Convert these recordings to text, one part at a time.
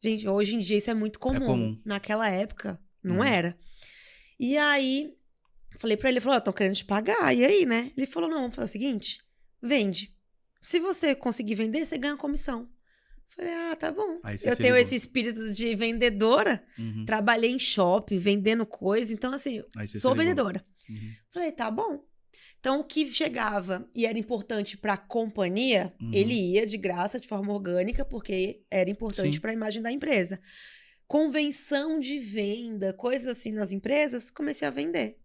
Gente, hoje em dia isso é muito comum. É comum. Naquela época, não era. E aí, falei pra ele, ele falou, tô querendo te pagar, e aí, né? Ele falou, não, vamos fazer o seguinte, vende. Se você conseguir vender, você ganha comissão. Falei, tá bom. Aí você Eu se tenho ligou. esse espírito de vendedora, trabalhei em shopping, vendendo coisa, então assim, Aí você sou se ligou. vendedora. Falei, tá bom. Então, o que chegava e era importante para a companhia, ele ia de graça, de forma orgânica, porque era importante para a imagem da empresa. Convenção de venda, coisas assim nas empresas, comecei a vender.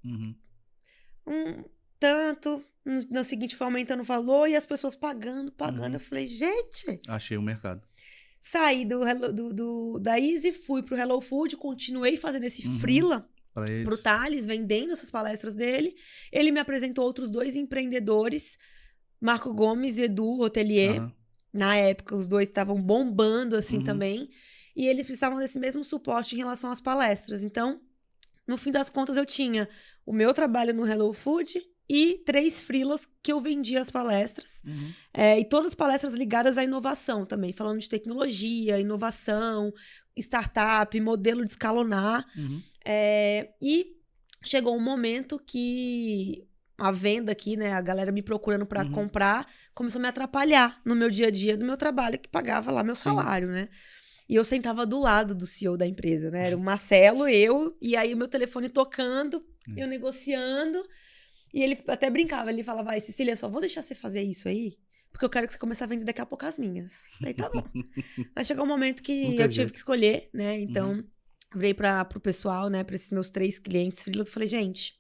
Tanto, no seguinte foi aumentando o valor e as pessoas pagando. Eu falei, gente... Achei o mercado. Saí da Easy, fui pro Hello Food, continuei fazendo esse freela pro Thales, vendendo essas palestras dele. Ele me apresentou outros 2 empreendedores, Marco Gomes e Edu Hotelier. Na época, os 2 estavam bombando assim também. E eles precisavam desse mesmo suporte em relação às palestras. Então, no fim das contas, eu tinha o meu trabalho no Hello Food e 3 freelas que eu vendia as palestras. E todas as palestras ligadas à inovação também, falando de tecnologia, inovação, startup, modelo de escalonar. E chegou um momento que a venda aqui, né, a galera me procurando para comprar, começou a me atrapalhar no meu dia a dia do meu trabalho, que pagava lá meu salário, né? E eu sentava do lado do CEO da empresa, né? Era o Marcelo, eu, e aí o meu telefone tocando, eu negociando. E ele até brincava, ele falava, vai, Cecília, só vou deixar você fazer isso aí, porque eu quero que você comece a vender daqui a pouco as minhas. Falei, tá bom. Mas chegou um momento que eu tive que escolher, né? Então, virei pro pessoal, né? Pra esses meus 3 clientes freelas, falei, gente,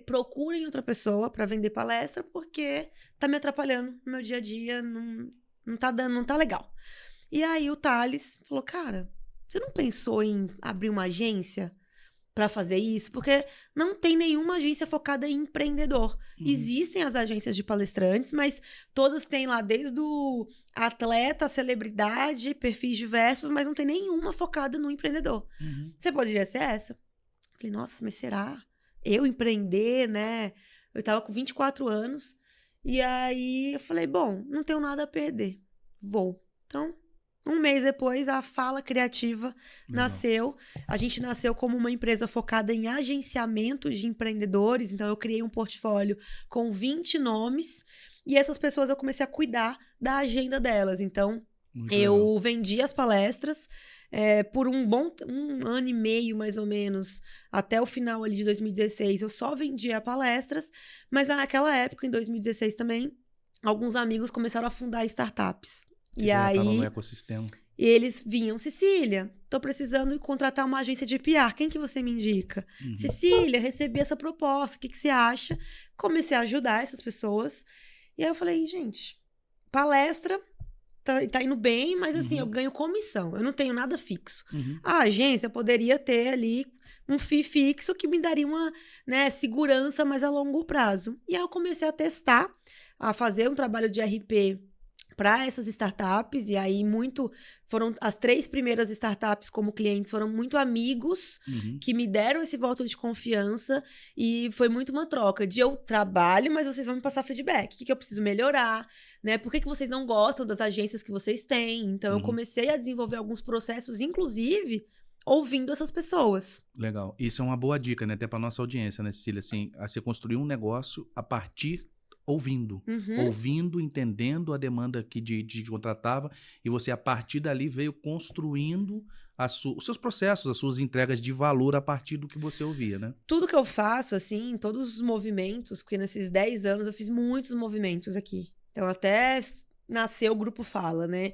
procurem outra pessoa pra vender palestra, porque tá me atrapalhando no meu dia a dia, não tá dando, não tá legal. E aí o Thales falou, cara, você não pensou em abrir uma agência para fazer isso? Porque não tem nenhuma agência focada em empreendedor. Existem as agências de palestrantes, mas todas têm lá desde o atleta, celebridade, perfis diversos, mas não tem nenhuma focada no empreendedor. Você poderia ser essa? Falei, nossa, mas será? Eu empreender, né? Eu tava com 24 anos. E aí eu falei, bom, não tenho nada a perder. Vou. Então, um mês depois, a Fala Criativa nasceu. A gente nasceu como uma empresa focada em agenciamento de empreendedores. Então, eu criei um portfólio com 20 nomes. E essas pessoas eu comecei a cuidar da agenda delas. Então, eu vendi as palestras por um ano e meio, mais ou menos, até o final ali de 2016. Eu só vendia palestras. Mas naquela época, em 2016 também, alguns amigos começaram a fundar startups. E aí, no ecossistema. E eles vinham, Cecília, tô precisando contratar uma agência de PR, quem que você me indica? Cecília, recebi essa proposta, o que você acha? Comecei a ajudar essas pessoas. E aí eu falei, gente, palestra tá indo bem, mas assim, eu ganho comissão, eu não tenho nada fixo. A agência poderia ter ali um FII fixo que me daria uma, né, segurança mais a longo prazo. E aí eu comecei a testar, a fazer um trabalho de RP para essas startups, e aí foram as 3 primeiras startups como clientes, foram muito amigos que me deram esse voto de confiança, e foi muito uma troca de eu trabalho, mas vocês vão me passar feedback, o que eu preciso melhorar, né? Por que vocês não gostam das agências que vocês têm? Então eu comecei a desenvolver alguns processos, inclusive ouvindo essas pessoas. Legal. Isso é uma boa dica, né? Até para nossa audiência, né, Cecília? Assim, você construir um negócio a partir ouvindo, entendendo a demanda que te contratava, e você, a partir dali, veio construindo os seus processos, as suas entregas de valor a partir do que você ouvia, né? Tudo que eu faço, assim, todos os movimentos, porque nesses 10 anos eu fiz muitos movimentos aqui. Então, até nasceu o Grupo Fala, né?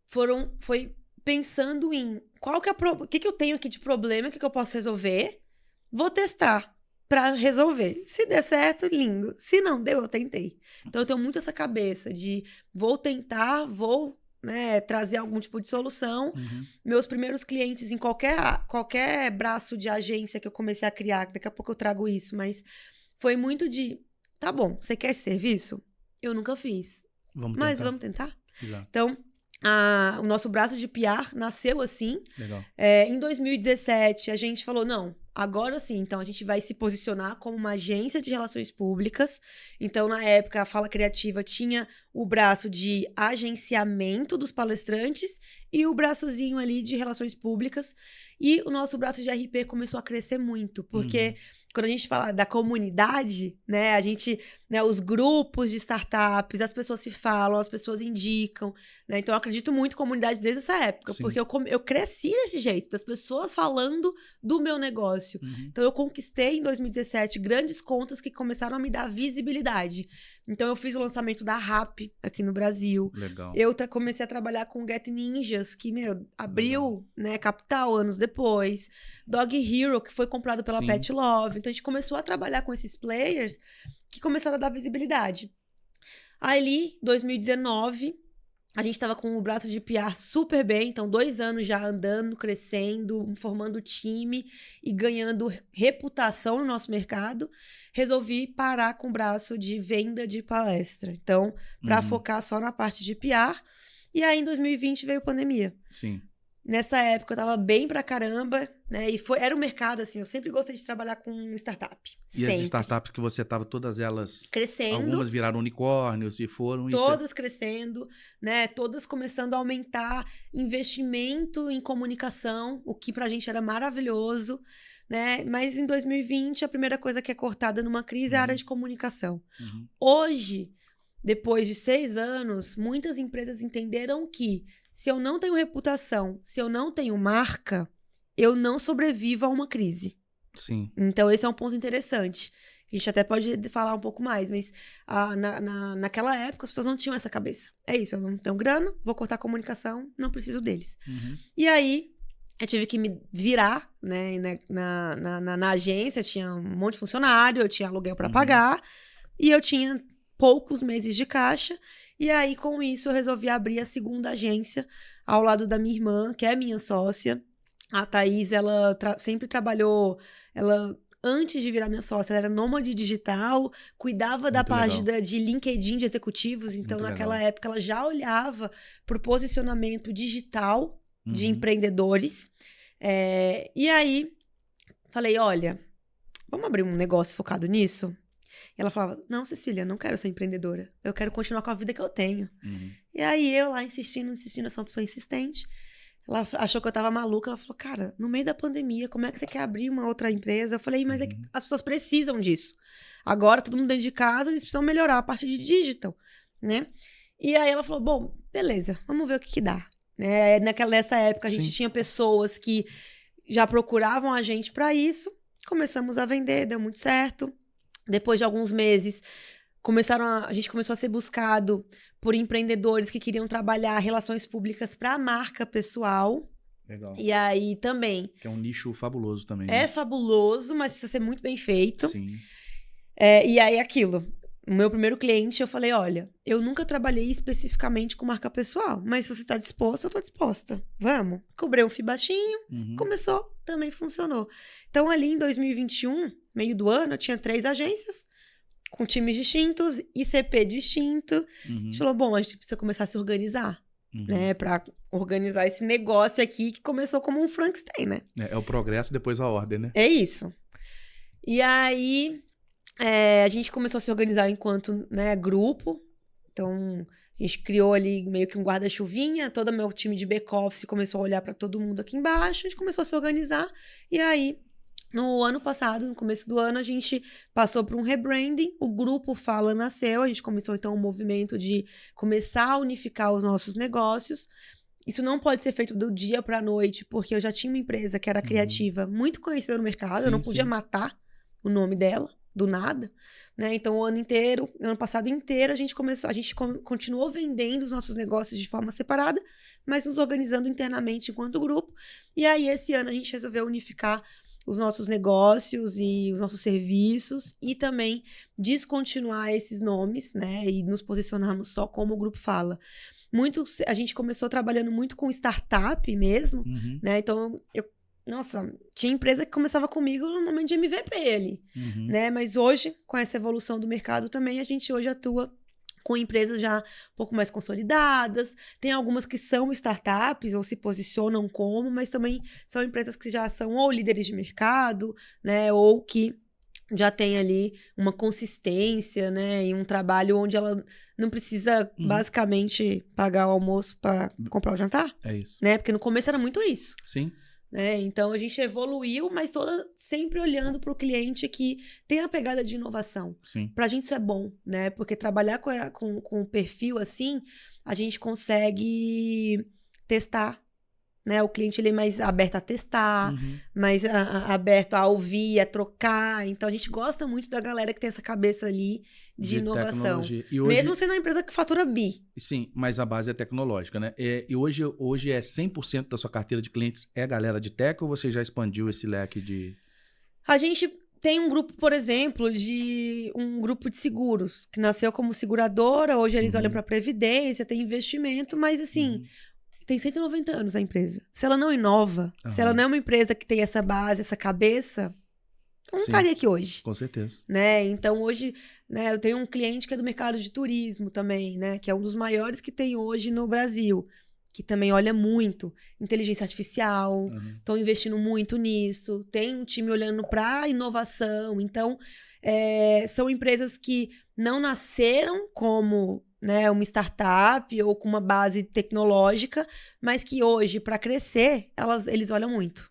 Foi pensando em o que eu tenho aqui de problema, o que eu posso resolver, vou testar para resolver. Se der certo, lindo. Se não deu, eu tentei. Então, eu tenho muito essa cabeça de vou tentar, vou, né, trazer algum tipo de solução. Meus primeiros clientes em qualquer braço de agência que eu comecei a criar, daqui a pouco eu trago isso, mas foi muito de, tá bom, você quer esse serviço? Eu nunca fiz. Mas vamos tentar? Exato. Então, o nosso braço de PR nasceu assim. Legal. Em 2017, a gente falou, não, agora sim, então a gente vai se posicionar como uma agência de relações públicas. Então, na época, a Fala Criativa tinha o braço de agenciamento dos palestrantes e o braçozinho ali de relações públicas. E o nosso braço de RP começou a crescer muito, porque quando a gente fala da comunidade, né, a gente, né, os grupos de startups, as pessoas se falam, as pessoas indicam, né, então eu acredito muito em comunidade desde essa época, porque eu cresci desse jeito, das pessoas falando do meu negócio. Então eu conquistei em 2017 grandes contas que começaram a me dar visibilidade. Então eu fiz o lançamento da Rappi aqui no Brasil. Legal. Eu comecei a trabalhar com Get Ninjas, que, abriu, né, capital anos depois. Dog Hero, que foi comprado pela Pet Love. Então a gente começou a trabalhar com esses players que começaram a dar visibilidade. Ali, 2019, a gente estava com o braço de PR super bem, então 2 anos já andando, crescendo, formando time e ganhando reputação no nosso mercado. Resolvi parar com o braço de venda de palestra. Então, para focar só na parte de PR. E aí, em 2020, veio a pandemia. Sim. Nessa época, eu tava bem pra caramba, né? E era um mercado, assim, eu sempre gostei de trabalhar com startup. E sempre. As startups que você tava, todas elas... Crescendo. Algumas viraram unicórnios e foram... Todas crescendo, né? Todas começando a aumentar investimento em comunicação, o que pra gente era maravilhoso, né? Mas em 2020, a primeira coisa que é cortada numa crise é a área de comunicação. Hoje, depois de 6 anos, muitas empresas entenderam que se eu não tenho reputação, se eu não tenho marca, eu não sobrevivo a uma crise. Sim. Então, esse é um ponto interessante. A gente até pode falar um pouco mais, mas naquela época as pessoas não tinham essa cabeça. É isso, eu não tenho grana, vou cortar a comunicação, não preciso deles. E aí, eu tive que me virar, né? Na agência, eu tinha um monte de funcionário, eu tinha aluguel para pagar, e eu tinha poucos meses de caixa. E aí, com isso, eu resolvi abrir a segunda agência ao lado da minha irmã, que é minha sócia. A Thaís, ela sempre trabalhou... Antes de virar minha sócia, ela era nômade digital, cuidava da página de LinkedIn de executivos. Então, naquela época, ela já olhava para o posicionamento digital de empreendedores. E aí, falei, olha, vamos abrir um negócio focado nisso? E ela falava, não, Cecília, não quero ser empreendedora. Eu quero continuar com a vida que eu tenho. E aí, eu lá insistindo, eu sou uma pessoa insistente. Ela achou que eu tava maluca. Ela falou, cara, no meio da pandemia, como é que você quer abrir uma outra empresa? Eu falei, mas é que as pessoas precisam disso. Agora, todo mundo dentro de casa, eles precisam melhorar a parte de digital, né? E aí, ela falou, bom, beleza, vamos ver o que dá. Nessa época, a gente tinha pessoas que já procuravam a gente para isso. Começamos a vender, deu muito certo. Depois de alguns meses, a gente começou a ser buscado por empreendedores que queriam trabalhar relações públicas para a marca pessoal. Legal. E aí também... Que é um nicho fabuloso também. É fabuloso, mas precisa ser muito bem feito. Sim. E aí aquilo, o meu primeiro cliente, eu falei, olha, eu nunca trabalhei especificamente com marca pessoal, mas se você está disposto, eu estou disposta. Vamos. Cobrei um FII baixinho, começou, também funcionou. Então ali em 2021, meio do ano, eu tinha 3 agências, com times distintos, ICP distinto. A gente falou, bom, a gente precisa começar a se organizar, né? Pra organizar esse negócio aqui que começou como um Frankenstein, né? É o progresso, depois a ordem, né? É isso. E aí, a gente começou a se organizar enquanto, né, grupo. Então, a gente criou ali meio que um guarda-chuvinha. Todo o meu time de back-office começou a olhar para todo mundo aqui embaixo. A gente começou a se organizar. E aí... No ano passado, no começo do ano, a gente passou por um rebranding, o Grupo Fala nasceu, a gente começou então um movimento de começar a unificar os nossos negócios. Isso não pode ser feito do dia para a noite, porque eu já tinha uma empresa que era criativa, muito conhecida no mercado, eu não podia matar o nome dela, do nada, né? Então, o ano passado inteiro, a gente continuou vendendo os nossos negócios de forma separada, mas nos organizando internamente enquanto grupo. E aí, esse ano, a gente resolveu unificar os nossos negócios e os nossos serviços e também descontinuar esses nomes, né? E nos posicionarmos só como o Grupo Fala. A gente começou trabalhando muito com startup mesmo, né? Então, tinha empresa que começava comigo no momento de MVP ali, né? Mas hoje, com essa evolução do mercado também, a gente hoje atua com empresas já um pouco mais consolidadas. Tem algumas que são startups ou se posicionam como, mas também são empresas que já são ou líderes de mercado, né? Ou que já tem ali uma consistência, né? E um trabalho onde ela não precisa, basicamente, pagar o almoço para comprar o jantar. É isso. Né? Porque no começo era muito isso. Sim. Né? Então, a gente evoluiu, mas toda sempre olhando para o cliente que tem a pegada de inovação. Sim. Pra gente isso é bom, né? Porque trabalhar com um perfil assim, a gente consegue testar. Né? O cliente ele é mais aberto a testar, mais aberto a ouvir, a trocar. Então, a gente gosta muito da galera que tem essa cabeça ali de inovação. E hoje... Mesmo sendo uma empresa que fatura bi. Sim, mas a base é tecnológica, né? E hoje é 100% da sua carteira de clientes é galera de tech ou você já expandiu esse leque de... A gente tem um grupo, por exemplo, um grupo de seguros, que nasceu como seguradora, hoje eles olham para previdência, tem investimento, mas assim... Tem 190 anos a empresa. Se ela não inova, se ela não é uma empresa que tem essa base, essa cabeça, eu não estaria aqui hoje. Com certeza. Né? Então, hoje, né, eu tenho um cliente que é do mercado de turismo também, né? Que é um dos maiores que tem hoje no Brasil. Que também olha muito inteligência artificial. Estão investindo muito nisso. Tem um time olhando para inovação. Então, são empresas que não nasceram como... né, uma startup ou com uma base tecnológica, mas que hoje, para crescer, eles olham muito.